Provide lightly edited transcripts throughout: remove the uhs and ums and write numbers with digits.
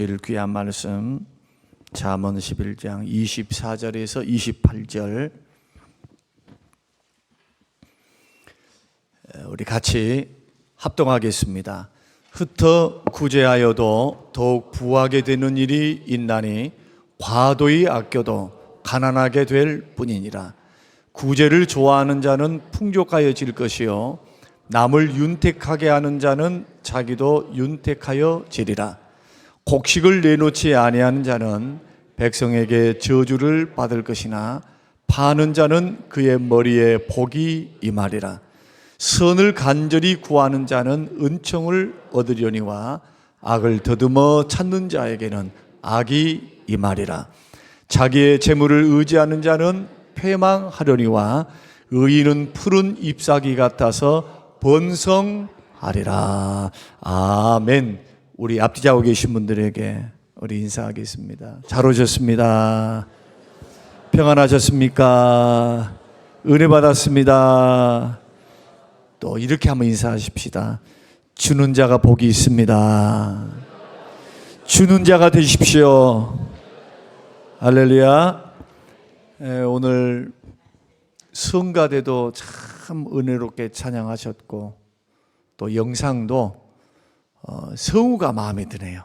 주실 귀한 말씀 잠언 11장 24절에서 28절 우리 같이 합동하겠습니다. 흩어 구제하여도 더욱 부하게 되는 일이 있나니 과도히 아껴도 가난하게 될 뿐이니라. 구제를 좋아하는 자는 풍족하여질 것이요 남을 윤택하게 하는 자는 자기도 윤택하여 지리라. 곡식을 내놓지 아니하는 자는 백성에게 저주를 받을 것이나 파는 자는 그의 머리에 복이 임하리라. 선을 간절히 구하는 자는 은총을 얻으려니와 악을 더듬어 찾는 자에게는 악이 임하리라. 자기의 재물을 의지하는 자는 패망하려니와 의인은 푸른 잎사귀 같아서 번성하리라. 아멘. 우리 앞뒤 자고 계신 분들에게 우리 인사하겠습니다. 잘 오셨습니다. 평안하셨습니까? 은혜 받았습니다. 또 이렇게 한번 인사하십시다. 주는 자가 복이 있습니다. 주는 자가 되십시오. 할렐루야. 오늘 성가대도 참 은혜롭게 찬양하셨고 또 영상도 성우가 마음에 드네요.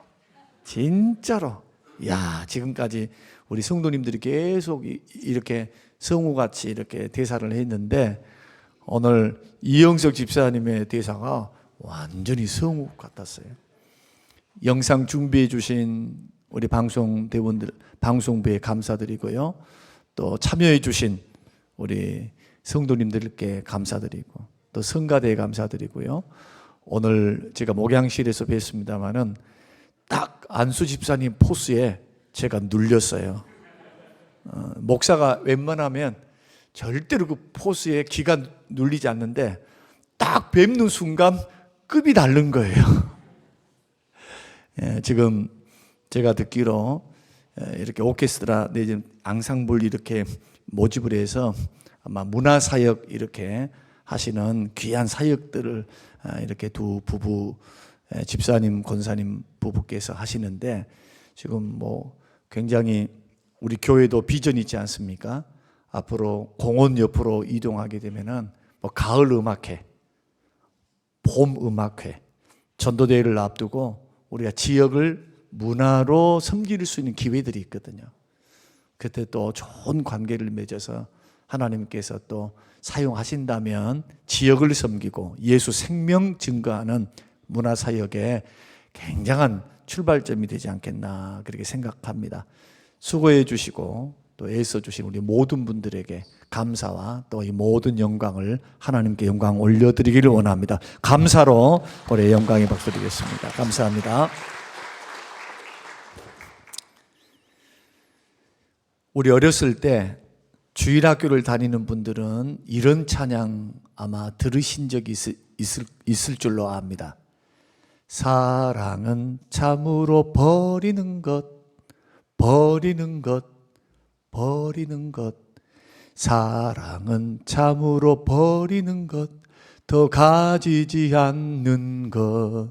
진짜로. 야, 지금까지 우리 성도님들이 계속 이렇게 성우같이 이렇게 대사를 했는데 오늘 이영석 집사님의 대사가 완전히 성우 같았어요. 영상 준비해 주신 우리 방송대원들, 방송부에 감사드리고요. 또 참여해 주신 우리 성도님들께 감사드리고 또 성가대에 감사드리고요. 오늘 제가 목양실에서 뵀습니다마는 딱 안수 집사님 포스에 제가 눌렸어요. 목사가 웬만하면 절대로 그 포스에 기가 눌리지 않는데 딱 뵙는 순간 급이 다른 거예요. 지금 제가 듣기로 이렇게 오케스트라 내지는 앙상블 이렇게 모집을 해서 아마 문화사역 이렇게 하시는 귀한 사역들을 이렇게 두 부부 집사님 권사님 부부께서 하시는데 지금 뭐 굉장히 우리 교회도 비전이 있지 않습니까? 앞으로 공원 옆으로 이동하게 되면은 뭐 가을 음악회, 봄 음악회, 전도대회를 앞두고 우리가 지역을 문화로 섬길 수 있는 기회들이 있거든요. 그때 또 좋은 관계를 맺어서 하나님께서 또 사용하신다면 지역을 섬기고 예수 생명 증거하는 문화사역에 굉장한 출발점이 되지 않겠나 그렇게 생각합니다. 수고해 주시고 또 애써 주신 우리 모든 분들에게 감사와 또 이 모든 영광을 하나님께 영광 올려드리기를 원합니다. 감사로 올해 영광의 박수 드리겠습니다. 감사합니다. 우리 어렸을 때 주일학교를 다니는 분들은 이런 찬양 아마 들으신 적이 있을 줄로 압니다. 사랑은 참으로 버리는 것, 버리는 것, 버리는 것. 사랑은 참으로 버리는 것, 더 가지지 않는 것.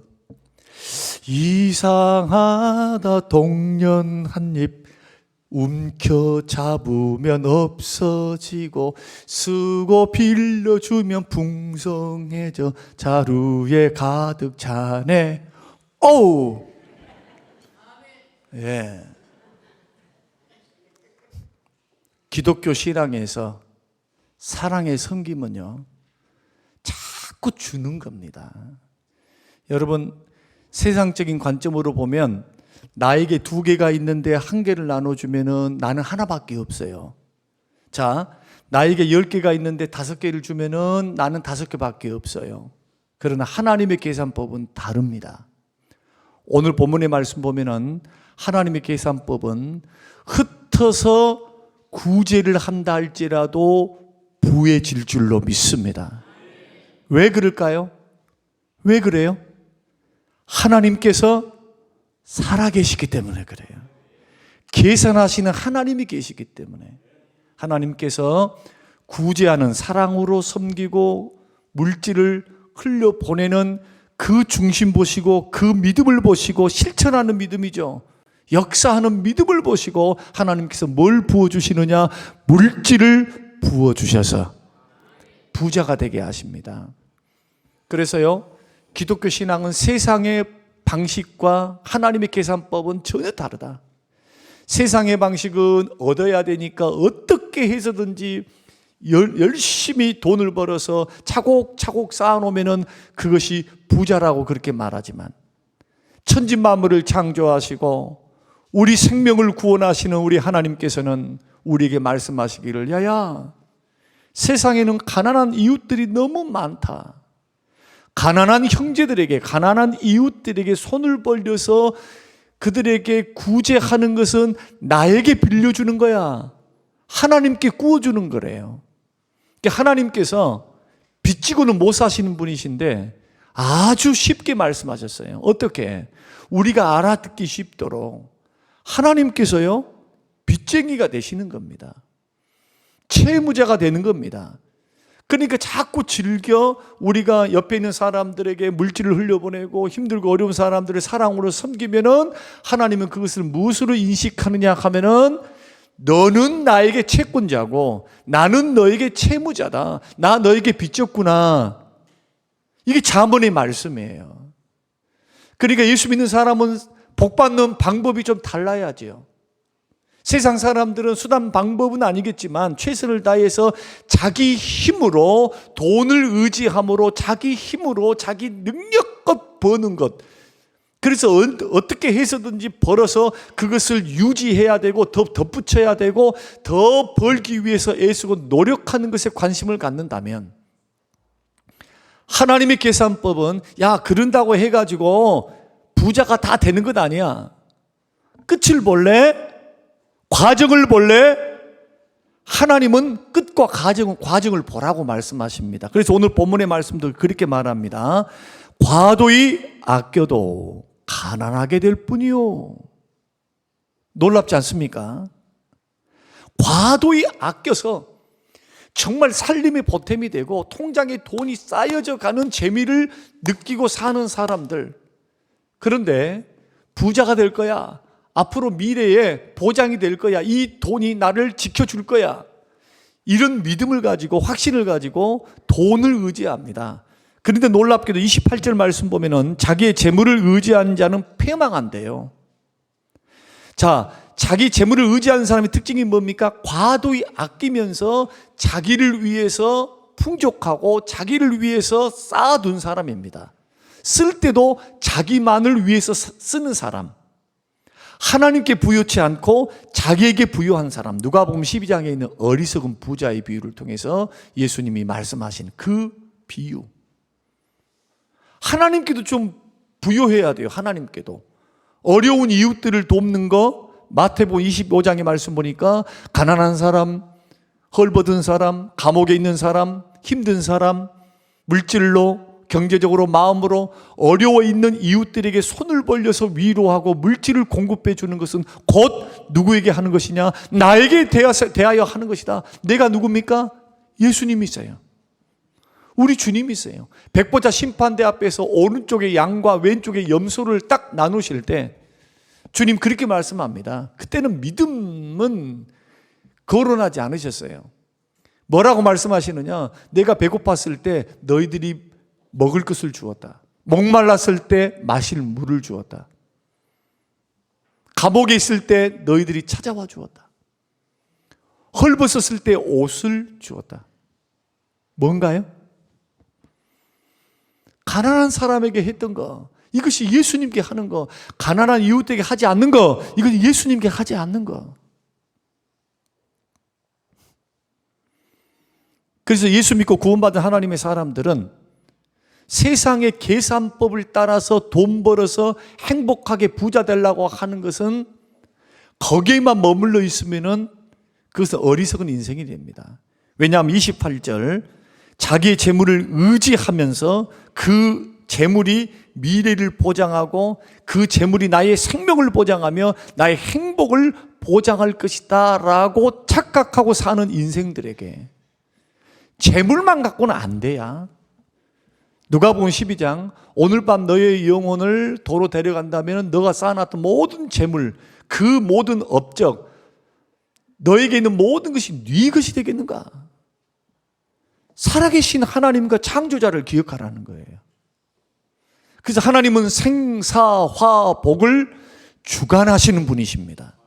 이상하다 동년 한 입 움켜 잡으면 없어지고 쓰고 빌려주면 풍성해져 자루에 가득 차네. 오우. 예. 기독교 신앙에서 사랑의 섬김은요 자꾸 주는 겁니다. 여러분 세상적인 관점으로 보면 나에게 2개가 있는데 1개를 나눠주면은 나는 하나밖에 없어요. 자, 나에게 10개가 있는데 5개를 주면은 나는 5개밖에 없어요. 그러나 하나님의 계산법은 다릅니다. 오늘 본문의 말씀 보면은 하나님의 계산법은 흩어서 구제를 한다 할지라도 부해질 줄로 믿습니다. 왜 그럴까요? 왜 그래요? 하나님께서 살아계시기 때문에 그래요. 계산하시는 하나님이 계시기 때문에 하나님께서 구제하는 사랑으로 섬기고 물질을 흘려보내는 그 중심 보시고 그 믿음을 보시고 실천하는 믿음이죠. 역사하는 믿음을 보시고 하나님께서 뭘 부어주시느냐? 물질을 부어주셔서 부자가 되게 하십니다. 그래서요, 기독교 신앙은 세상의 방식과 하나님의 계산법은 전혀 다르다. 세상의 방식은 얻어야 되니까 어떻게 해서든지 열심히 돈을 벌어서 차곡차곡 쌓아놓으면 그것이 부자라고 그렇게 말하지만, 천지 만물을 창조하시고 우리 생명을 구원하시는 우리 하나님께서는 우리에게 말씀하시기를, 야야, 세상에는 가난한 이웃들이 너무 많다. 가난한 형제들에게, 가난한 이웃들에게 손을 벌려서 그들에게 구제하는 것은 나에게 빌려주는 거야. 하나님께 구워주는 거래요. 하나님께서 빚지고는 못 사시는 분이신데 아주 쉽게 말씀하셨어요. 어떻게? 우리가 알아듣기 쉽도록 하나님께서요, 빚쟁이가 되시는 겁니다. 채무자가 되는 겁니다. 그러니까 자꾸 즐겨 우리가 옆에 있는 사람들에게 물질을 흘려보내고 힘들고 어려운 사람들을 사랑으로 섬기면은, 하나님은 그것을 무엇으로 인식하느냐 하면은, 너는 나에게 채권자고 나는 너에게 채무자다. 나 너에게 빚졌구나. 이게 잠언의 말씀이에요. 그러니까 예수 믿는 사람은 복 받는 방법이 좀 달라야죠. 세상 사람들은 수단 방법은 아니겠지만 최선을 다해서 자기 힘으로, 돈을 의지함으로 자기 힘으로 자기 능력껏 버는 것, 그래서 어떻게 해서든지 벌어서 그것을 유지해야 되고 더 덧붙여야 되고 더 벌기 위해서 애쓰고 노력하는 것에 관심을 갖는다면, 하나님의 계산법은 야, 그런다고 해가지고 부자가 다 되는 것 아니야. 끝을 볼래? 과정을 볼래? 하나님은 끝과 과정을 보라고 말씀하십니다. 그래서 오늘 본문의 말씀도 그렇게 말합니다. 과도히 아껴도 가난하게 될 뿐이요. 놀랍지 않습니까? 과도히 아껴서 정말 살림의 보탬이 되고 통장에 돈이 쌓여져 가는 재미를 느끼고 사는 사람들, 그런데 부자가 될 거야, 앞으로 미래에 보장이 될 거야, 이 돈이 나를 지켜줄 거야, 이런 믿음을 가지고 확신을 가지고 돈을 의지합니다. 그런데 놀랍게도 28절 말씀 보면은 자기의 재물을 의지하는 자는 패망한대요. 자, 자기 재물을 의지하는 사람의 특징이 뭡니까? 과도히 아끼면서 자기를 위해서 풍족하고 자기를 위해서 쌓아둔 사람입니다. 쓸 때도 자기만을 위해서 쓰는 사람, 하나님께 부여치 않고 자기에게 부여한 사람. 누가복음 12장에 있는 어리석은 부자의 비유를 통해서 예수님이 말씀하신 그 비유, 하나님께도 좀 부여해야 돼요. 하나님께도 어려운 이웃들을 돕는 거, 마태복음 25장의 말씀 보니까 가난한 사람, 헐벗은 사람, 감옥에 있는 사람, 힘든 사람, 물질로, 경제적으로, 마음으로 어려워 있는 이웃들에게 손을 벌려서 위로하고 물질을 공급해 주는 것은 곧 누구에게 하는 것이냐? 나에게 대하여 하는 것이다. 내가 누굽니까? 예수님이세요. 우리 주님이세요. 백보자 심판대 앞에서 오른쪽에 양과 왼쪽에 염소를 딱 나누실 때 주님 그렇게 말씀합니다. 그때는 믿음은 거론하지 않으셨어요. 뭐라고 말씀하시느냐? 내가 배고팠을 때 너희들이 먹을 것을 주었다. 목말랐을 때 마실 물을 주었다. 감옥에 있을 때 너희들이 찾아와 주었다. 헐벗었을 때 옷을 주었다. 뭔가요? 가난한 사람에게 했던 거, 이것이 예수님께 하는 거. 가난한 이웃에게 하지 않는 거, 이건 예수님께 하지 않는 거. 그래서 예수 믿고 구원받은 하나님의 사람들은 세상의 계산법을 따라서 돈 벌어서 행복하게 부자 되려고 하는 것은, 거기에만 머물러 있으면은 그것은 어리석은 인생이 됩니다. 왜냐하면 28절, 자기의 재물을 의지하면서 그 재물이 미래를 보장하고 그 재물이 나의 생명을 보장하며 나의 행복을 보장할 것이다 라고 착각하고 사는 인생들에게 재물만 갖고는 안 돼야. 누가복음 12장, 오늘 밤 너의 영혼을 도로 데려간다면 너가 쌓아놨던 모든 재물, 그 모든 업적, 너에게 있는 모든 것이 네 것이 되겠는가? 살아계신 하나님과 창조자를 기억하라는 거예요. 그래서 하나님은 생사화복을 주관하시는 분이십니다.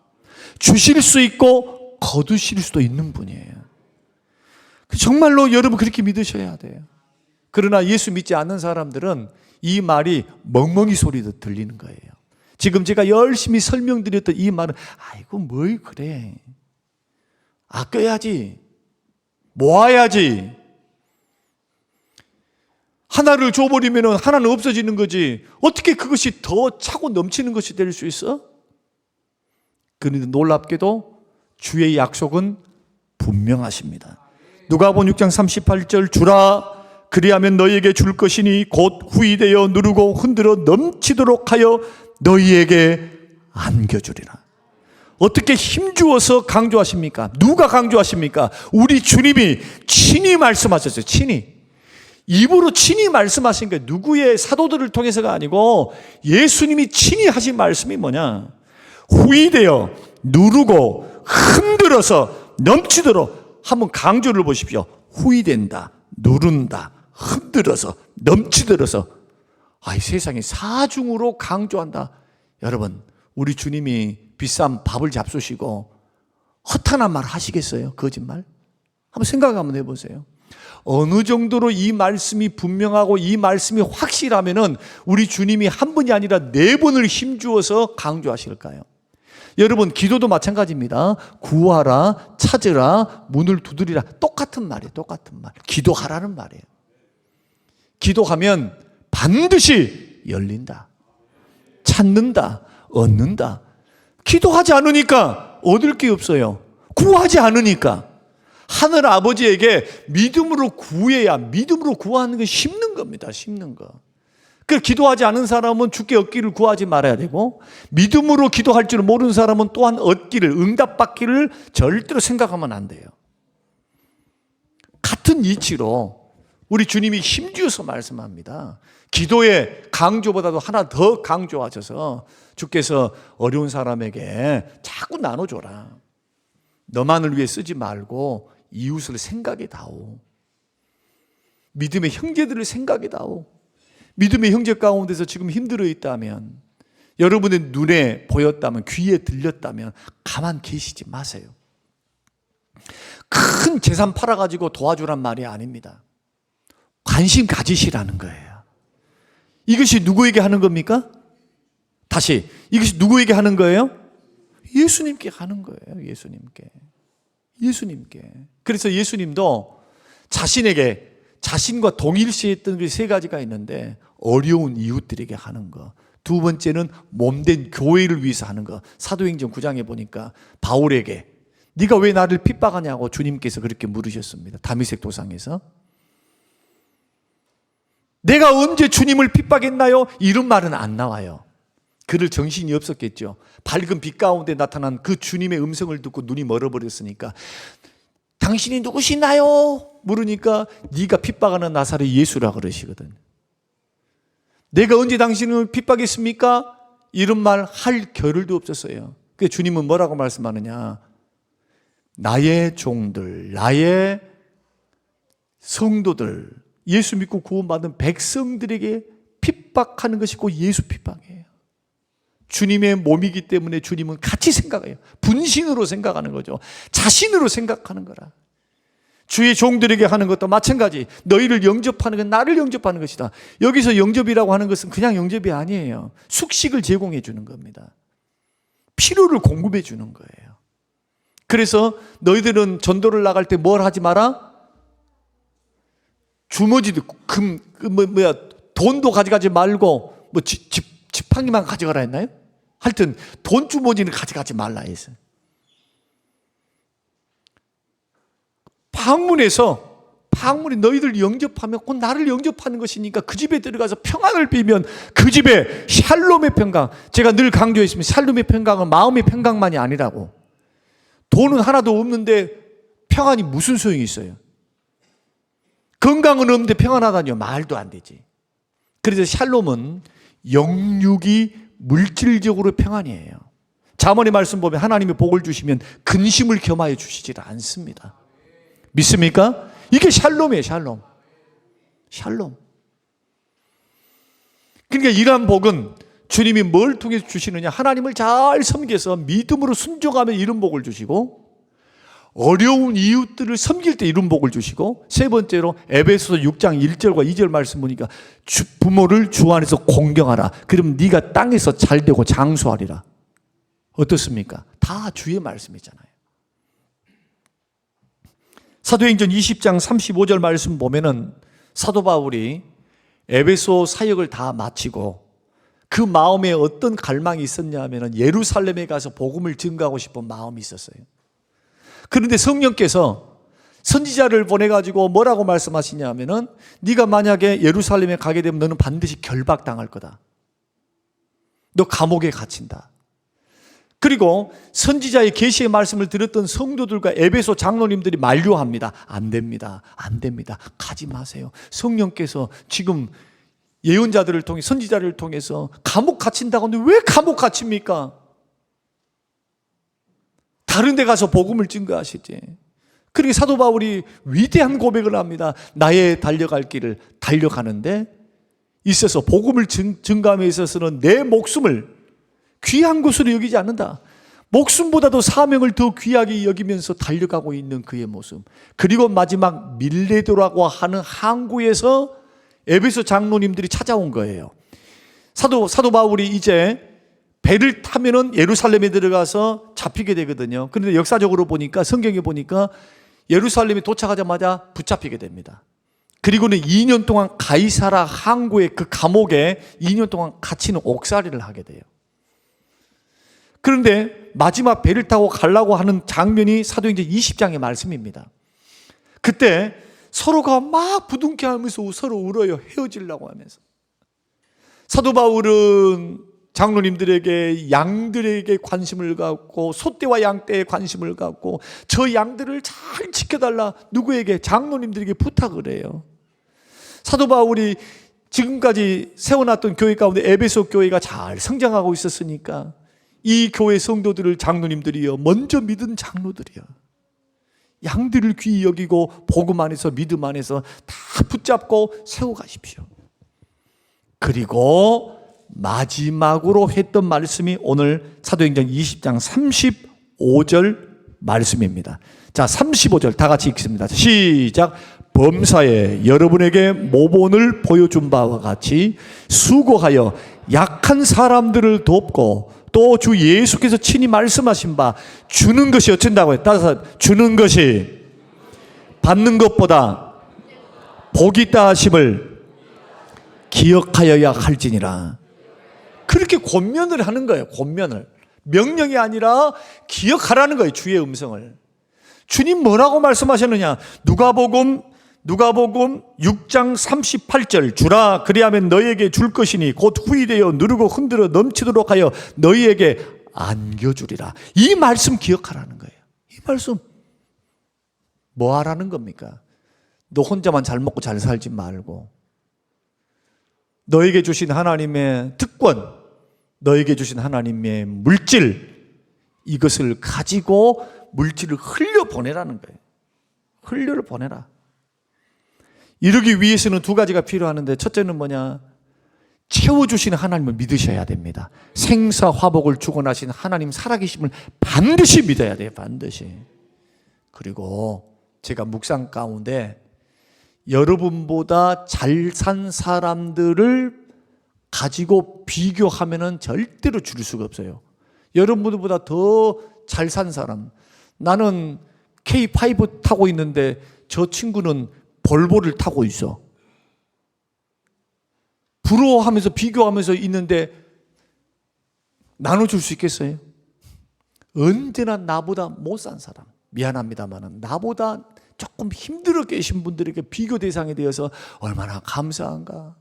주실 수 있고 거두실 수도 있는 분이에요. 정말로 여러분 그렇게 믿으셔야 돼요. 그러나 예수 믿지 않는 사람들은 이 말이 멍멍이 소리도 들리는 거예요. 지금 제가 열심히 설명드렸던 이 말은 아이고 뭘 그래, 아껴야지, 모아야지, 하나를 줘버리면 하나는 없어지는 거지, 어떻게 그것이 더 차고 넘치는 것이 될 수 있어? 그런데 놀랍게도 주의 약속은 분명하십니다. 누가복음 6장 38절, 주라 그리하면 너희에게 줄 것이니 곧 후이되어 누르고 흔들어 넘치도록 하여 너희에게 안겨주리라. 어떻게 힘주어서 강조하십니까? 누가 강조하십니까? 우리 주님이 친히 말씀하셨어요. 친히. 입으로 친히 말씀하신 게 누구의 사도들을 통해서가 아니고 예수님이 친히 하신 말씀이 뭐냐? 후이되어 누르고 흔들어서 넘치도록. 한번 강조를 보십시오. 후이된다, 누른다, 흔들어서 넘치들어서. 이 세상에 사중으로 강조한다. 여러분, 우리 주님이 비싼 밥을 잡수시고 허탄한 말 하시겠어요? 거짓말? 한번 생각 한번 해보세요. 어느 정도로 이 말씀이 분명하고 이 말씀이 확실하면은 우리 주님이 한 번이 아니라 4번을 힘주어서 강조하실까요? 여러분, 기도도 마찬가지입니다. 구하라, 찾으라, 문을 두드리라. 똑같은 말이에요. 똑같은 말. 기도하라는 말이에요. 기도하면 반드시 열린다, 찾는다, 얻는다. 기도하지 않으니까 얻을 게 없어요. 구하지 않으니까. 하늘 아버지에게 믿음으로 구해야, 믿음으로 구하는 게 쉽는 겁니다. 쉽는 거. 그 기도하지 않은 사람은 주께 얻기를 구하지 말아야 되고, 믿음으로 기도할 줄 모르는 사람은 또한 얻기를, 응답받기를 절대로 생각하면 안 돼요. 같은 이치로 우리 주님이 힘주어서 말씀합니다. 기도의 강조보다도 하나 더 강조하셔서 주께서 어려운 사람에게 자꾸 나눠줘라. 너만을 위해 쓰지 말고 이웃을 생각해 다오. 믿음의 형제들을 생각해 다오. 믿음의 형제 가운데서 지금 힘들어 있다면, 여러분의 눈에 보였다면, 귀에 들렸다면 가만 계시지 마세요. 큰 재산 팔아가지고 도와주란 말이 아닙니다. 관심 가지시라는 거예요. 이것이 누구에게 하는 겁니까? 다시, 이것이 누구에게 하는 거예요? 예수님께 하는 거예요. 예수님께. 그래서 예수님도 자신에게, 자신과 동일시했던 그 3가지가 있는데, 어려운 이웃들에게 하는 거, 2번째는 몸된 교회를 위해서 하는 거. 사도행전 9장에 보니까 바울에게 네가 왜 나를 핍박하냐고 주님께서 그렇게 물으셨습니다. 다미색 도상에서. 내가 언제 주님을 핍박했나요? 이런 말은 안 나와요. 그럴 정신이 없었겠죠. 밝은 빛 가운데 나타난 그 주님의 음성을 듣고 눈이 멀어버렸으니까, 당신이 누구시나요? 물으니까 네가 핍박하는 나사렛 예수라 그러시거든. 내가 언제 당신을 핍박했습니까? 이런 말 할 겨를도 없었어요. 그래서 주님은 뭐라고 말씀하느냐? 나의 종들, 나의 성도들, 예수 믿고 구원받은 백성들에게 핍박하는 것이 곧 예수 핍박이에요. 주님의 몸이기 때문에 주님은 같이 생각해요. 분신으로 생각하는 거죠. 자신으로 생각하는 거라. 주의 종들에게 하는 것도 마찬가지. 너희를 영접하는 건 나를 영접하는 것이다. 여기서 영접이라고 하는 것은 그냥 영접이 아니에요. 숙식을 제공해 주는 겁니다. 필요를 공급해 주는 거예요. 그래서 너희들은 전도를 나갈 때 뭘 하지 마라? 주머니도 돈도 가져가지 말고 지팡이만 가져가라 했나요? 하여튼 돈 주머니는 가져가지 말라 했어요. 방문이 너희들 영접하면 곧 나를 영접하는 것이니까 그 집에 들어가서 평안을 빌면 그 집에 샬롬의 평강, 제가 늘 강조했습니다. 샬롬의 평강은 마음의 평강만이 아니라고. 돈은 하나도 없는데 평안이 무슨 소용이 있어요? 건강은 없는데 평안하다니요? 말도 안 되지. 그래서 샬롬은 영육이 물질적으로 평안이에요. 잠언의 말씀 보면 하나님이 복을 주시면 근심을 겸하여 주시질 않습니다. 믿습니까? 이게 샬롬이에요. 샬롬. 샬롬. 그러니까 이러한 복은 주님이 뭘 통해서 주시느냐, 하나님을 잘 섬겨서 믿음으로 순종하면 이런 복을 주시고, 어려운 이웃들을 섬길 때 이런 복을 주시고, 세 번째로 에베소서 6장 1절과 2절 말씀 보니까 부모를 주 안에서 공경하라. 그럼 네가 땅에서 잘되고 장수하리라. 어떻습니까? 다 주의 말씀이잖아요. 사도행전 20장 35절 말씀 보면은 사도 바울이 에베소 사역을 다 마치고 그 마음에 어떤 갈망이 있었냐 하면은 예루살렘에 가서 복음을 증거하고 싶은 마음이 있었어요. 그런데 성령께서 선지자를 보내가지고 뭐라고 말씀하시냐 하면은 네가 만약에 예루살렘에 가게 되면 너는 반드시 결박당할 거다. 너 감옥에 갇힌다. 그리고 선지자의 계시의 말씀을 들었던 성도들과 에베소 장로님들이 만류합니다. 안 됩니다. 안 됩니다. 가지 마세요. 성령께서 지금 예언자들을 통해 선지자를 통해서 감옥 갇힌다고 하는데 왜 감옥 갇힙니까? 다른 데 가서 복음을 증거하시지. 그러니까 사도 바울이 위대한 고백을 합니다. 나의 달려갈 길을 달려가는데 있어서 복음을 증거함에 있어서는 내 목숨을 귀한 것으로 여기지 않는다. 목숨보다도 사명을 더 귀하게 여기면서 달려가고 있는 그의 모습. 그리고 마지막 밀레도라고 하는 항구에서 에베소 장로님들이 찾아온 거예요. 사도 바울이 이제 배를 타면은 예루살렘에 들어가서 잡히게 되거든요. 그런데 역사적으로 보니까, 성경에 보니까 예루살렘에 도착하자마자 붙잡히게 됩니다. 그리고는 2년 동안 가이사라 항구의 그 감옥에 2년 동안 갇히는 옥살이를 하게 돼요. 그런데 마지막 배를 타고 가려고 하는 장면이 사도행전 20장의 말씀입니다. 그때 서로가 막 부둥켜하면서 서로 울어요. 헤어지려고 하면서. 사도 바울은 장로님들에게 양들에게 관심을 갖고 소떼와 양떼에 관심을 갖고 저 양들을 잘 지켜달라 누구에게? 장로님들에게 부탁을 해요. 사도 바울이 지금까지 세워놨던 교회 가운데 에베소 교회가 잘 성장하고 있었으니까 이 교회 성도들을 장로님들이요, 먼저 믿은 장로들이요, 양들을 귀히 여기고 복음 안에서 믿음 안에서 다 붙잡고 세워가십시오. 그리고 마지막으로 했던 말씀이 오늘 사도행전 20장 35절 말씀입니다. 자, 35절 다 같이 읽습니다. 시작. 범사에 여러분에게 모본을 보여준 바와 같이 수고하여 약한 사람들을 돕고 또 주 예수께서 친히 말씀하신 바 주는 것이 어쩐다고요? 따라서 주는 것이 받는 것보다 복이 있다 하심을 기억하여야 할지니라. 그렇게 권면을 하는 거예요. 권면을. 명령이 아니라 기억하라는 거예요. 주의 음성을. 주님 뭐라고 말씀하셨느냐? 누가복음 6장 38절 주라 그리하면 너희에게 줄 것이니 곧 후이되어 누르고 흔들어 넘치도록 하여 너희에게 안겨주리라. 이 말씀 기억하라는 거예요. 이 말씀 뭐 하라는 겁니까? 너 혼자만 잘 먹고 잘 살지 말고 너에게 주신 하나님의 특권, 너에게 주신 하나님의 물질, 이것을 가지고 물질을 흘려보내라는 거예요. 흘려보내라. 이러기 위해서는 두 가지가 필요하는데, 첫째는 뭐냐? 채워주시는 하나님을 믿으셔야 됩니다. 생사화복을 주관하신 하나님 살아계심을 반드시 믿어야 돼요. 반드시. 그리고 제가 묵상 가운데 여러분보다 잘 산 사람들을 가지고 비교하면은 절대로 줄 수가 없어요. 여러분들보다 더 잘 산 사람, 나는 K5 타고 있는데 저 친구는 볼보를 타고 있어. 부러워하면서 비교하면서 있는데 나눠줄 수 있겠어요? 언제나 나보다 못 산 사람, 미안합니다만 나보다 조금 힘들어 계신 분들에게 비교 대상이 되어서 얼마나 감사한가,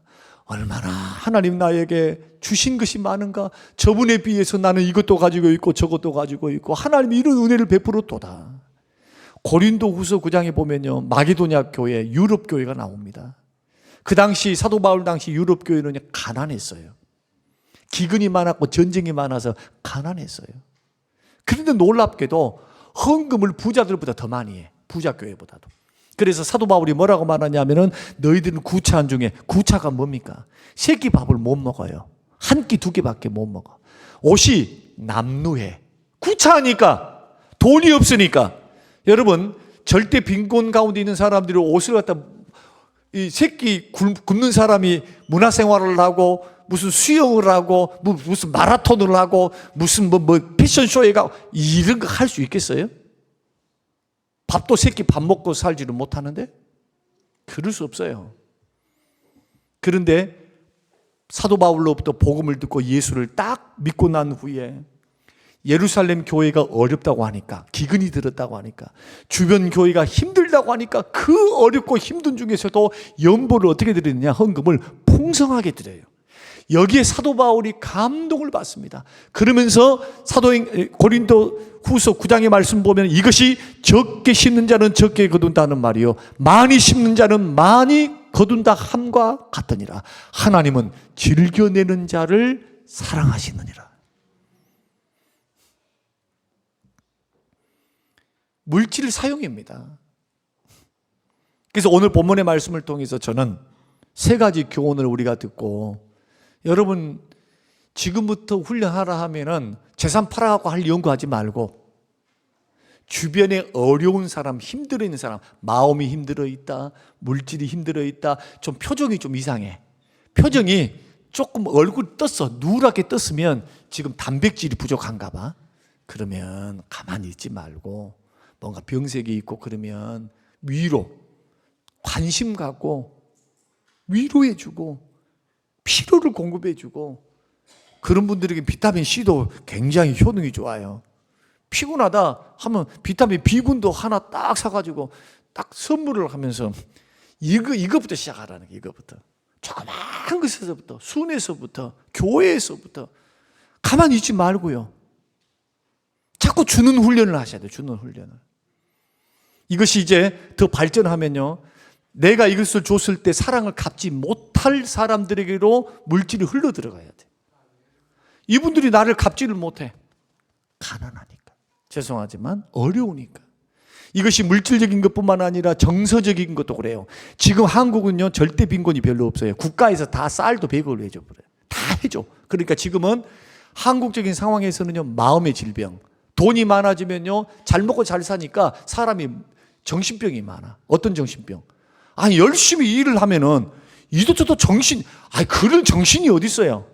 얼마나 하나님 나에게 주신 것이 많은가, 저분에 비해서 나는 이것도 가지고 있고 저것도 가지고 있고 하나님이 이런 은혜를 베풀었도다. 고린도 후서 9장에 보면요, 마게도냐 교회, 유럽 교회가 나옵니다. 그 당시 사도 바울 당시 유럽 교회는 가난했어요. 기근이 많았고 전쟁이 많아서 가난했어요. 그런데 놀랍게도 헌금을 부자들보다 더 많이 해. 부자 교회보다도. 그래서 사도 바울이 뭐라고 말하냐면은 너희들은 구차한 중에, 구차가 뭡니까? 새끼 밥을 못 먹어요. 한 끼, 두 끼밖에 못 먹어. 옷이 남루해. 구차하니까, 돈이 없으니까. 여러분, 절대 빈곤 가운데 있는 사람들이 옷을 갖다, 이 새끼 굶는 사람이 문화생활을 하고 무슨 수영을 하고 무슨 마라톤을 하고 무슨 뭐 패션쇼에 가고 이런 거 할 수 있겠어요? 밥도 새끼 밥 먹고 살지를 못하는데? 그럴 수 없어요. 그런데 사도 바울로부터 복음을 듣고 예수를 딱 믿고 난 후에 예루살렘 교회가 어렵다고 하니까, 기근이 들었다고 하니까, 주변 교회가 힘들다고 하니까 그 어렵고 힘든 중에서도 연보를 어떻게 드리느냐? 헌금을 풍성하게 드려요. 여기에 사도 바울이 감동을 받습니다. 그러면서 고린도 후서 9장의 말씀 보면 이것이 적게 심는 자는 적게 거둔다는 말이요, 많이 심는 자는 많이 거둔다 함과 같으니라. 하나님은 즐겨내는 자를 사랑하시느니라. 물질 사용입니다. 그래서 오늘 본문의 말씀을 통해서 저는 세 가지 교훈을 우리가 듣고, 여러분 지금부터 훈련하라 하면은 재산 팔아갖고 할 연구하지 말고 주변에 어려운 사람, 힘들어 있는 사람, 마음이 힘들어 있다, 물질이 힘들어 있다, 좀 표정이 좀 이상해. 표정이 조금 얼굴 떴어, 누렇게 떴으면 지금 단백질이 부족한가 봐. 그러면 가만히 있지 말고 뭔가 병색이 있고 그러면 위로, 관심 갖고 위로해주고 피로를 공급해주고, 그런 분들에게 비타민 C도 굉장히 효능이 좋아요. 피곤하다 하면 비타민 B군도 하나 딱 사가지고 딱 선물을 하면서 이거부터 시작하라는 거예요. 이거부터. 조그마한 것에서부터, 순에서부터, 교회에서부터 가만히 있지 말고요. 자꾸 주는 훈련을 하셔야 돼요. 주는 훈련을. 이것이 이제 더 발전하면요, 내가 이것을 줬을 때 사랑을 갚지 못할 사람들에게로 물질이 흘러 들어가야 돼. 이분들이 나를 갚지를 못해. 가난하니까. 죄송하지만 어려우니까. 이것이 물질적인 것뿐만 아니라 정서적인 것도 그래요. 지금 한국은요, 절대 빈곤이 별로 없어요. 국가에서 다 쌀도 100원을 해줘 버려요. 다 해줘. 그러니까 지금은 한국적인 상황에서는요, 마음의 질병, 돈이 많아지면요, 잘 먹고 잘 사니까 사람이 정신병이 많아. 어떤 정신병? 아니, 열심히 일을 하면은 이것저것 그런 정신이 어디 있어요?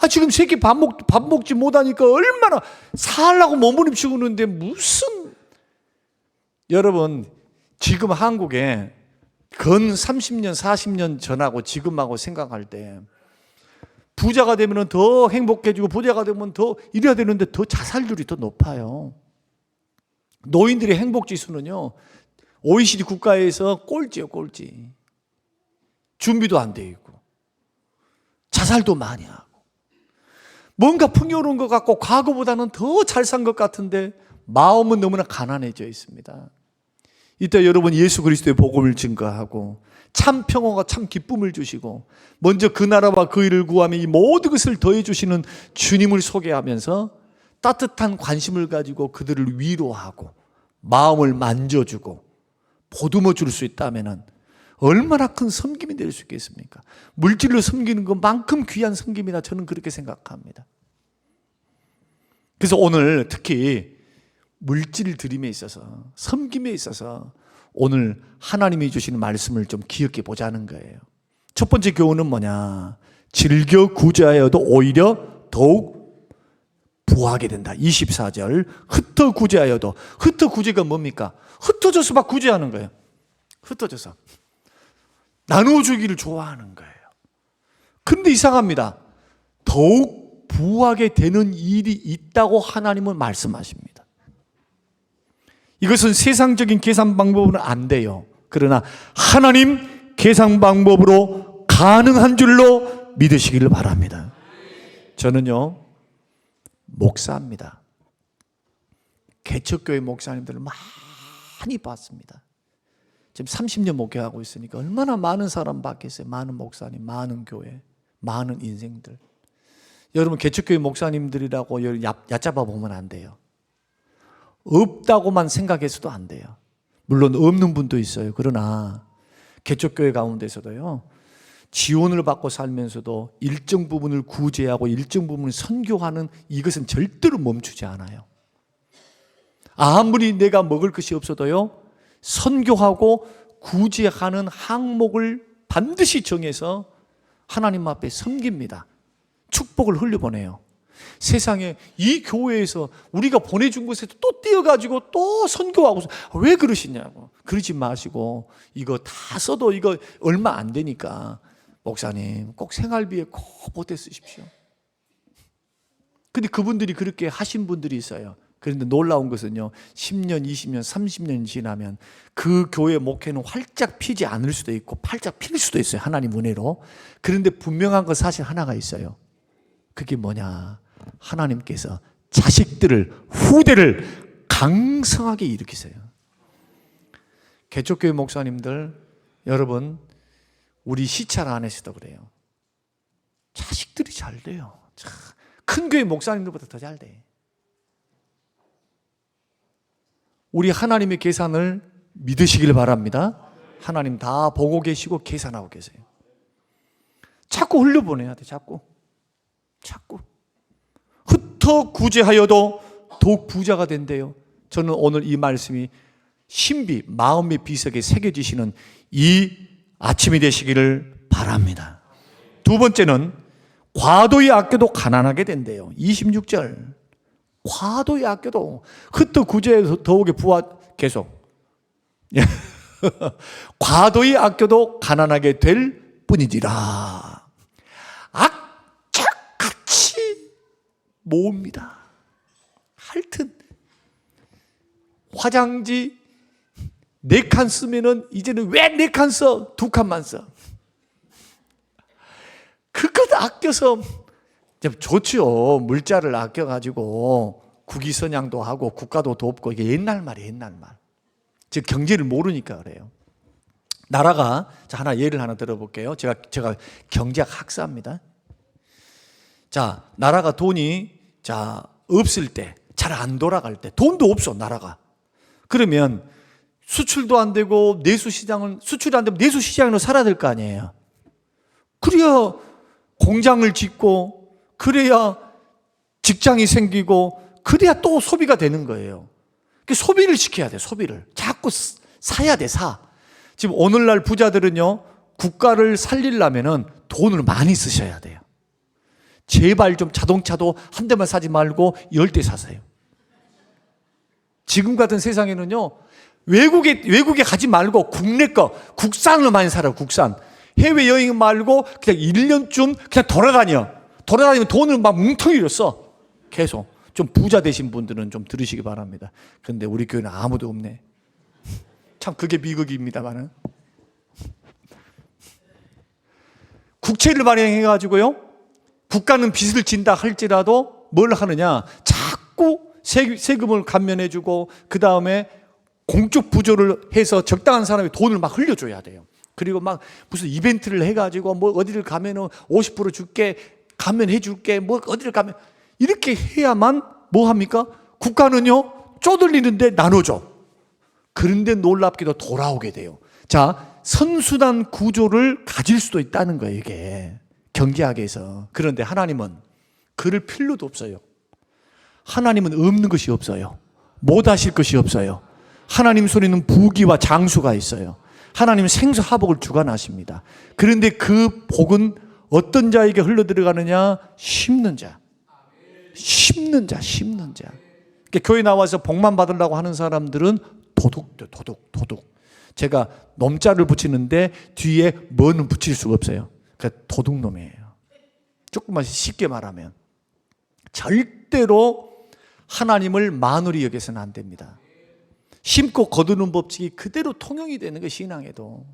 지금 새끼 밥 먹지 못하니까 얼마나 살라고 몸부림치고 있는데 무슨. 여러분, 지금 한국에 근 30년, 40년 전하고 지금하고 생각할 때 부자가 되면 더 행복해지고 부자가 되면 더 이래야 되는데 더 자살률이 더 높아요. 노인들의 행복지수는요, OECD 국가에서 꼴찌예요, 꼴찌. 준비도 안 돼 있고 자살도 많이 하고 뭔가 풍요로운 것 같고 과거보다는 더 잘 산 것 같은데 마음은 너무나 가난해져 있습니다. 이때 여러분, 예수 그리스도의 복음을 증거하고 참 평화가 참 기쁨을 주시고 먼저 그 나라와 그 일을 구하며 이 모든 것을 더해 주시는 주님을 소개하면서 따뜻한 관심을 가지고 그들을 위로하고 마음을 만져주고 보듬어 줄 수 있다면 얼마나 큰 섬김이 될 수 있겠습니까? 물질로 섬기는 것만큼 귀한 섬김이나 저는 그렇게 생각합니다. 그래서 오늘 특히 물질 드림에 있어서, 섬김에 있어서 오늘 하나님이 주시는 말씀을 좀 기억해 보자는 거예요. 첫 번째 교훈은 뭐냐? 즐겨 구제하여도 오히려 더욱 부하게 된다. 24절, 흩어 구제하여도. 흩어 구제가 뭡니까? 흩어져서 막 구제하는 거예요. 흩어져서 나눠주기를 좋아하는 거예요. 근데 이상합니다. 더욱 부하게 되는 일이 있다고 하나님은 말씀하십니다. 이것은 세상적인 계산 방법은 안 돼요. 그러나 하나님 계산 방법으로 가능한 줄로 믿으시기를 바랍니다. 저는요, 목사입니다. 개척교회 목사님들을 많이 봤습니다. 지금 30년 목회하고 있으니까 얼마나 많은 사람 봤겠어요. 많은 목사님, 많은 교회, 많은 인생들. 여러분 개척교회 목사님들이라고 얕잡아 보면 안 돼요. 없다고만 생각해서도 안 돼요. 물론 없는 분도 있어요. 그러나 개척교회 가운데서도요, 지원을 받고 살면서도 일정 부분을 구제하고 일정 부분을 선교하는 이것은 절대로 멈추지 않아요. 아무리 내가 먹을 것이 없어도요, 선교하고 구제하는 항목을 반드시 정해서 하나님 앞에 섬깁니다. 축복을 흘려보내요. 세상에 이 교회에서 우리가 보내준 곳에서 또 뛰어가지고 또 선교하고, 왜 그러시냐고. 그러지 마시고, 이거 다 써도 이거 얼마 안 되니까 목사님 꼭 생활비에 꼭 보태 쓰십시오. 근데 그분들이 그렇게 하신 분들이 있어요. 그런데 놀라운 것은요, 10년, 20년, 30년 지나면 그 교회 목회는 활짝 피지 않을 수도 있고 활짝 필 수도 있어요. 하나님 은혜로. 그런데 분명한 건 사실 하나가 있어요. 그게 뭐냐? 하나님께서 자식들을, 후대를 강성하게 일으키세요. 개척교회 목사님들, 여러분, 우리 시찰 안에서도 그래요. 자식들이 잘 돼요. 큰 교회 목사님들보다 더 잘 돼. 우리 하나님의 계산을 믿으시길 바랍니다. 하나님 다 보고 계시고 계산하고 계세요. 자꾸 흘려보내야 돼. 자꾸 흩어 구제하여도 더욱 부자가 된대요. 저는 오늘 이 말씀이 신비, 마음의 비석에 새겨지시는 이 아침이 되시기를 바랍니다. 두 번째는 과도히 아껴도 가난하게 된대요. 26절. 과도히 아껴도 흩어 구제해서 더욱에 부하, 계속 과도히 아껴도 가난하게 될 뿐이니라. 악착같이 모읍니다. 하여튼 화장지 4칸 쓰면은 이제는 왜 4칸 써? 2칸만 써. 그것 아껴서 좋죠. 물자를 아껴가지고 국위선양도 하고 국가도 돕고, 이게 옛날 말이에요. 옛날 말. 즉 경제를 모르니까 그래요. 나라가, 자, 예를 하나 들어볼게요. 제가 경제학 학사입니다. 자, 나라가 돈이 없을 때, 잘 안 돌아갈 때, 돈도 없어 나라가. 그러면 수출도 안 되고 수출이 안 되면 내수시장으로 살아야 될 거 아니에요. 그래야 공장을 짓고, 그래야 직장이 생기고, 그래야 또 소비가 되는 거예요. 소비를 시켜야 돼. 소비를 자꾸 사야 돼. 지금 오늘날 부자들은요, 국가를 살리려면은 돈을 많이 쓰셔야 돼요. 제발 좀 자동차도 한 대만 사지 말고 10대 사세요. 지금 같은 세상에는요, 외국에 가지 말고 국내 거, 국산을 많이 살아요. 국산. 해외여행 말고 그냥 1년쯤 그냥 돌아다니면 돈을 막 뭉텅이로 써. 계속. 좀 부자 되신 분들은 좀 들으시기 바랍니다. 그런데 우리 교회는 아무도 없네. 참 그게 비극입니다만은. 국채를 발행해가지고요, 국가는 빚을 진다 할지라도 뭘 하느냐, 자꾸 세금을 감면해주고, 그 다음에 공적 부조를 해서 적당한 사람이 돈을 막 흘려줘야 돼요. 그리고 막 무슨 이벤트를 해가지고 뭐 어디를 가면은 50% 줄게, 감면해 줄게, 뭐 어디를 가면, 이렇게 해야만 뭐 합니까? 국가는요, 쪼들리는데 나눠줘. 그런데 놀랍게도 돌아오게 돼요. 자, 선순환 구조를 가질 수도 있다는 거예요, 이게. 경제학에서. 그런데 하나님은 그럴 필요도 없어요. 하나님은 없는 것이 없어요. 못 하실 것이 없어요. 하나님 손에는 부귀와 장수가 있어요. 하나님은 생수화복을 주관하십니다. 그런데 그 복은 어떤 자에게 흘러들어가느냐? 심는 자. 그러니까 교회 나와서 복만 받으려고 하는 사람들은 도둑. 제가 놈자를 붙이는데 뒤에 뭐는 붙일 수가 없어요. 그러니까 도둑놈이에요. 조금만 쉽게 말하면. 절대로 하나님을 만홀히 여겨서는 안 됩니다. 심고 거두는 법칙이 그대로 통용이 되는 거, 신앙에도.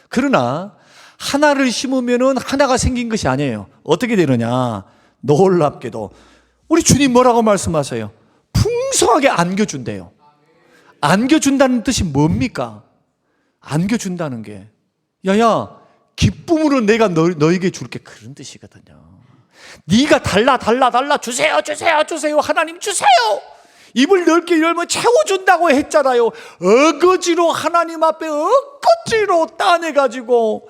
그러나 하나를 심으면은 하나가 생긴 것이 아니에요. 어떻게 되느냐? 놀랍게도 우리 주님 뭐라고 말씀하세요? 풍성하게 안겨준대요. 안겨준다는 뜻이 뭡니까? 안겨준다는 게, 야야, 기쁨으로 내가 너에게 줄게, 그런 뜻이거든요. 네가 달라 주세요 하나님 주세요. 입을 넓게 열면 채워준다고 했잖아요. 어거지로 하나님 앞에 어거지로 따내가지고.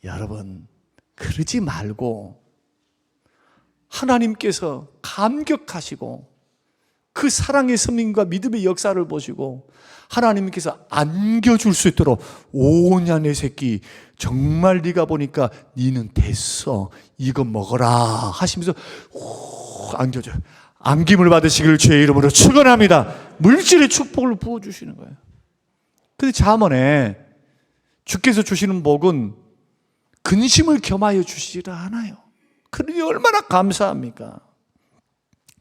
여러분 그러지 말고 하나님께서 감격하시고 그 사랑의 섭리과 믿음의 역사를 보시고 하나님께서 안겨줄 수 있도록 오냐 내 새끼 정말 네가 보니까 니는 됐어 이거 먹어라 하시면서 안겨줘요. 안김을 받으시길 주의 이름으로 축원합니다. 물질의 축복을 부어주시는 거예요. 근데 잠언에 주께서 주시는 복은 근심을 겸하여 주시지를 않아요. 그러니 얼마나 감사합니까?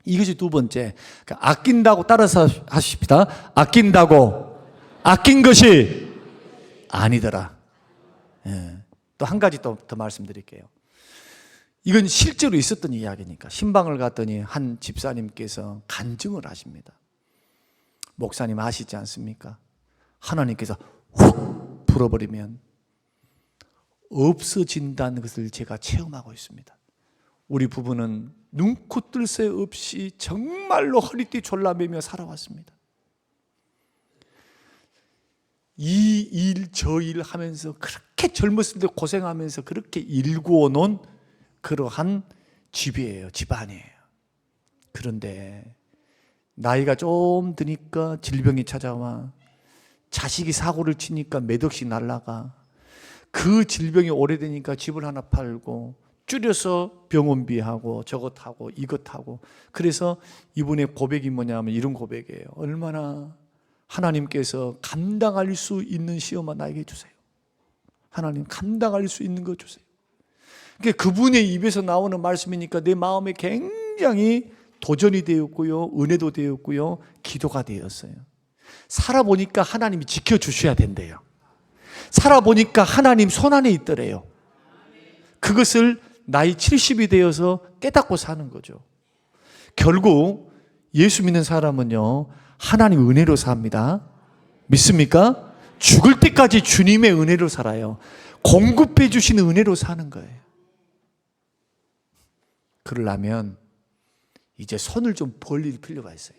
이것이 두 번째. 그러니까 아낀다고 따라서 하십시다. 아낀다고 아낀 것이 아니더라. 예. 또 한 가지 더 말씀드릴게요. 이건 실제로 있었던 이야기니까. 신방을 갔더니 한 집사님께서 간증을 하십니다. 목사님 아시지 않습니까? 하나님께서 훅 불어버리면 없어진다는 것을 제가 체험하고 있습니다. 우리 부부는 눈코 뜰 새 없이 정말로 허리띠 졸라매며 살아왔습니다. 이 일 저 일 하면서 그렇게 젊었을 때 고생하면서 그렇게 일구어 놓은 그러한 집이에요. 집안이에요. 그런데 나이가 좀 드니까 질병이 찾아와, 자식이 사고를 치니까 몇 억씩 날라가, 그 질병이 오래되니까 집을 하나 팔고 줄여서 병원비하고 저것하고 이것하고. 그래서 이분의 고백이 뭐냐면 이런 고백이에요. 얼마나 하나님께서 감당할 수 있는 시험만 나에게 주세요. 하나님 감당할 수 있는 거 주세요. 그분의 입에서 나오는 말씀이니까 내 마음에 굉장히 도전이 되었고요, 은혜도 되었고요, 기도가 되었어요. 살아보니까 하나님이 지켜주셔야 된대요. 살아보니까 하나님 손안에 있더래요. 그것을 나이 70이 되어서 깨닫고 사는 거죠. 결국 예수 믿는 사람은요, 하나님 은혜로 삽니다. 믿습니까? 죽을 때까지 주님의 은혜로 살아요. 공급해 주시는 은혜로 사는 거예요. 그러려면 이제 손을 좀 벌릴 필요가 있어요.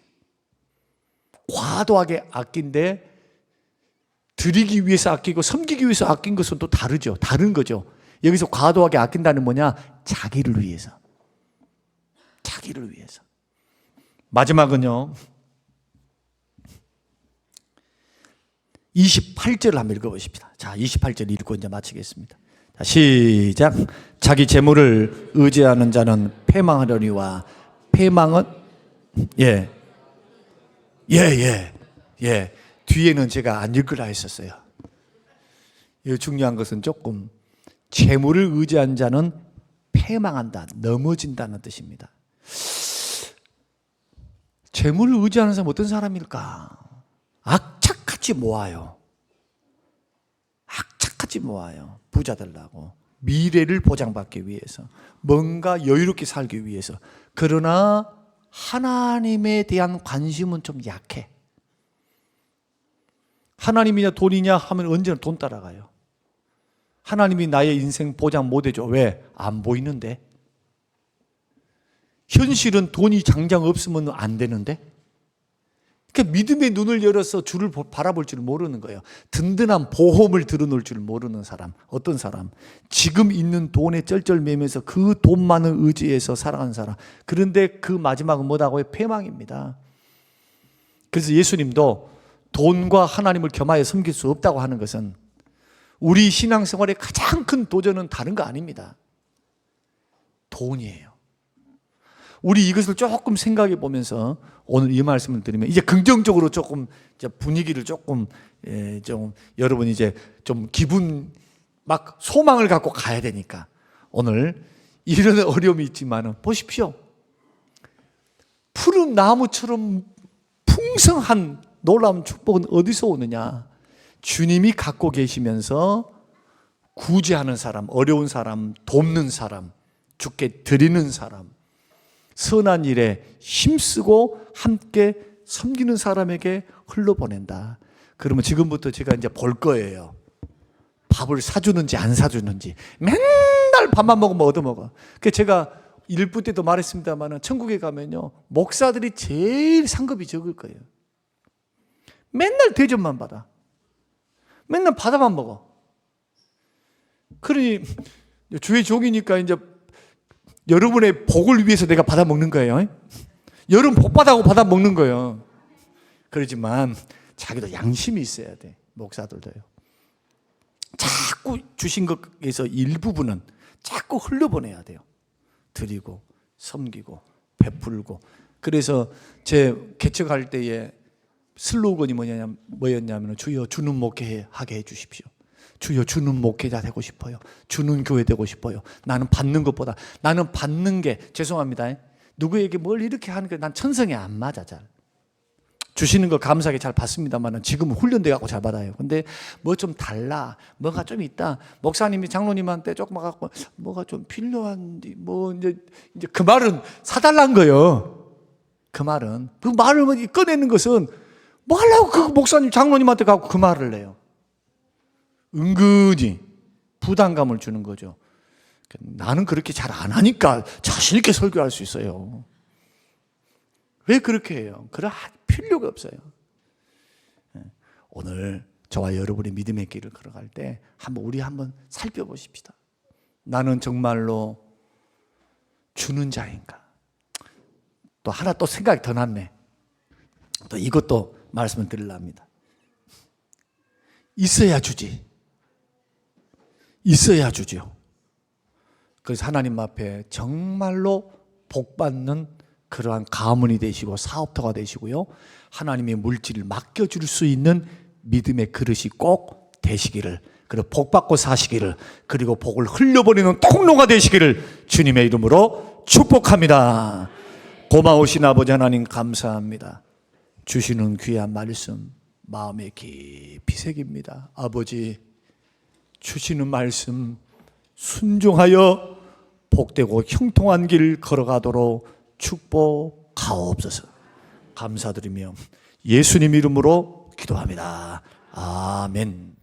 과도하게 아낀데 드리기 위해서 아끼고 섬기기 위해서 아낀 것은 또 다르죠. 다른 거죠. 여기서 과도하게 아낀다는 뭐냐? 자기를 위해서. 자기를 위해서. 마지막은요, 28절을 한번 읽어보십시다. 자, 28절 읽고 이제 마치겠습니다. 자, 시작. 자기 재물을 의지하는 자는 패망하려니와 패망은 뒤에는 제가 안 읽으라 했었어요. 이 중요한 것은 조금 재물을 의지한 자는 패망한다, 넘어진다는 뜻입니다. 재물을 의지하는 사람은 어떤 사람일까? 악착같이 모아요. 악착같이 모아요. 부자 되려고, 미래를 보장받기 위해서, 뭔가 여유롭게 살기 위해서. 그러나 하나님에 대한 관심은 좀 약해. 하나님이냐 돈이냐 하면 언제나 돈 따라가요. 하나님이 나의 인생 보장 못 해줘. 왜? 안 보이는데. 현실은 돈이 당장 없으면 안 되는데. 그러니까 믿음의 눈을 열어서 주를 바라볼 줄 모르는 거예요. 든든한 보험을 들어놓을 줄 모르는 사람. 어떤 사람? 지금 있는 돈에 쩔쩔매면서 그 돈만을 의지해서 살아가는 사람. 그런데 그 마지막은 뭐라고 해요? 패망입니다. 그래서 예수님도 돈과 하나님을 겸하여 섬길 수 없다고 하는 것은 우리 신앙생활의 가장 큰 도전은 다른 거 아닙니다. 돈이에요. 우리 이것을 조금 생각해 보면서 오늘 이 말씀을 드리면 이제 긍정적으로 조금 이제 분위기를 조금 좀 여러분 이제 좀 기분 막 소망을 갖고 가야 되니까 오늘 이런 어려움이 있지만은 보십시오. 푸른 나무처럼 풍성한 놀라운 축복은 어디서 오느냐? 주님이 갖고 계시면서 구제하는 사람, 어려운 사람, 돕는 사람, 주께 드리는 사람, 선한 일에 힘쓰고 함께 섬기는 사람에게 흘러보낸다. 그러면 지금부터 제가 이제 볼 거예요. 밥을 사주는지 안 사주는지 맨날 밥만 먹으면 얻어먹어. 그래서 제가 일부 때도 말했습니다만 천국에 가면요 목사들이 제일 상급이 적을 거예요. 맨날 대접만 받아. 맨날 받아만 먹어. 그러니 주의 종이니까 이제 여러분의 복을 위해서 내가 받아 먹는 거예요. 여러분 복 받아고 받아 먹는 거예요. 그러지만 자기도 양심이 있어야 돼. 목사들도요. 자꾸 주신 것에서 일부분은 자꾸 흘려보내야 돼요. 드리고 섬기고 베풀고. 그래서 제 개척할 때에 슬로건이 뭐였냐면 주여 주는 목회 하게 해주십시오. 주여 주는 목회자 되고 싶어요. 주는 교회 되고 싶어요. 나는 받는 것보다, 나는 받는 게, 죄송합니다, 누구에게 뭘 이렇게 하는 게 난 천성에 안 맞아. 잘 주시는 거 감사하게 잘 받습니다만 지금은 훈련돼 갖고 잘 받아요. 근데 뭐 좀 달라, 뭐가 좀 있다, 목사님이 장로님한테 조금 갖고 뭐가 좀 필요한데 뭐 이제 그 말은 사달란 거예요. 그 말은, 그 말을 꺼내는 것은 뭐 하려고 그 목사님 장로님한테 가고 그 말을 해요. 은근히 부담감을 주는 거죠. 나는 그렇게 잘 안 하니까 자신 있게 설교할 수 있어요. 왜 그렇게 해요? 그럴 필요가 없어요. 오늘 저와 여러분의 믿음의 길을 걸어갈 때 우리 한번 살펴보십시다. 나는 정말로 주는 자인가? 또 하나 또 생각이 더 났네. 또 이것도 말씀을 드리려 합니다. 있어야 주지. 있어야 주죠. 그래서 하나님 앞에 정말로 복받는 그러한 가문이 되시고 사업터가 되시고요, 하나님의 물질을 맡겨줄 수 있는 믿음의 그릇이 꼭 되시기를, 그리고 복받고 사시기를, 그리고 복을 흘려버리는 통로가 되시기를 주님의 이름으로 축복합니다. 고마우신 아버지 하나님 감사합니다. 주시는 귀한 말씀 마음에 깊이 새깁니다. 아버지, 주시는 말씀 순종하여 복되고 형통한 길 걸어가도록 축복하옵소서. 감사드리며 예수님 이름으로 기도합니다. 아멘.